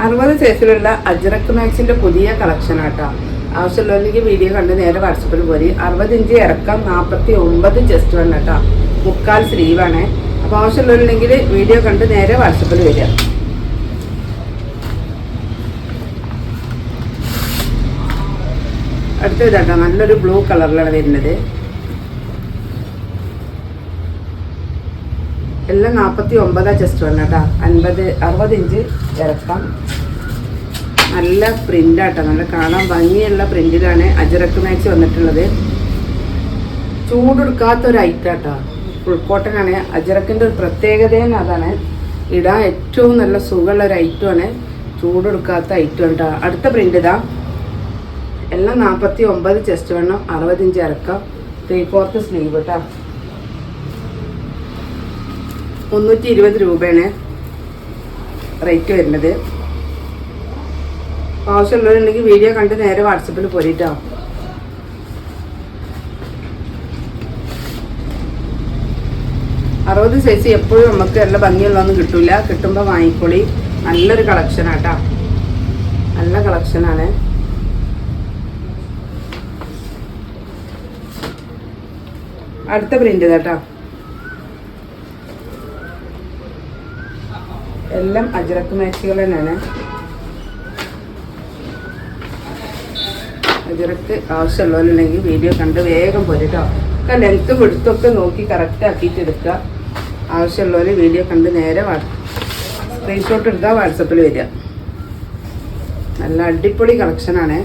60 സൈസിലുള്ള അജ്രക് മാക്സിൻ്റെ പുതിയ കളക്ഷൻ ആട്ടോ. ആവശ്യമുള്ളവർക്ക് വീഡിയോ കണ്ട് നേരെ വാട്സപ്പിൽ പോരി. 60 ഇഞ്ച് ഇറക്കം, 49 ചെസ്റ്റ് വൺ കേട്ടോ, 3/4 സ്ലീവാണ്. അപ്പോൾ ആവശ്യമുള്ളവരുണ്ടെങ്കിൽ വീഡിയോ കണ്ട് നേരെ വാട്സപ്പിൽ വരിക. അടുത്ത ഇതാട്ടോ, നല്ലൊരു ബ്ലൂ കളറിലാണ് വരുന്നത്. എല്ലാം 49 ചെസ്റ്റ് വൺ കേട്ടോ, 60 ഇഞ്ച് ഇറക്കം. നല്ല പ്രിൻ്റാട്ടോ, നല്ല കാണാൻ ഭംഗിയുള്ള പ്രിന്റിലാണ് അജ്രക് മാക്സ് വന്നിട്ടുള്ളത്. ചൂടെടുക്കാത്തൊരു ഐറ്റാട്ടോ, ഫുൾ കോട്ടനാണ്. അജ്രക്കിൻ്റെ ഒരു പ്രത്യേകതയും അതാണ്, ഇടാൻ ഏറ്റവും നല്ല സുഖമുള്ള ഒരു ഐറ്റമാണ്, ചൂടെടുക്കാത്ത ഐറ്റം കേട്ടോ. അടുത്ത പ്രിൻ്റ് ഇതാ, എല്ലാം 49 ചെസ്റ്റ് വണ്ണം, 60 ഇഞ്ച് ഇറക്കം, 3/4 സ്ലീവ് കേട്ടോ. 320 രൂപയാണ് റേറ്റ് വരുന്നത്. ആവശ്യമുള്ളവരുണ്ടെങ്കിൽ വീഡിയോ കണ്ട് നേരെ വാട്സപ്പിൽ പോരിട്ടോ. അറുപത് സൈസ് എപ്പോഴും നമുക്ക് നല്ല ഭംഗിയുള്ളതൊന്നും കിട്ടില്ല, കിട്ടുമ്പോൾ വാങ്ങിക്കോളി. നല്ലൊരു കളക്ഷനാട്ടോ, നല്ല കളക്ഷനാണ്. അടുത്ത പ്രിന്റ് കേട്ടോ, എല്ലാം അജ്രക് മാക്സികൾ തന്നെയാണ്. അജ്രക്ക് ആവശ്യമുള്ളവരുണ്ടെങ്കിൽ വീഡിയോ കണ്ട് വേഗം പോരിട്ടോ. ഒക്കെ ലെങ്ത്തും വെടുത്തൊക്കെ നോക്കി കറക്റ്റ് ആക്കിയിട്ട് എടുക്കുക. ആവശ്യമുള്ളവർ വീഡിയോ കണ്ട് നേരെ സ്ക്രീൻഷോട്ട് എടുക്കുക, വാട്സപ്പിൽ വരിക. നല്ല അടിപൊളി കളക്ഷനാണ്.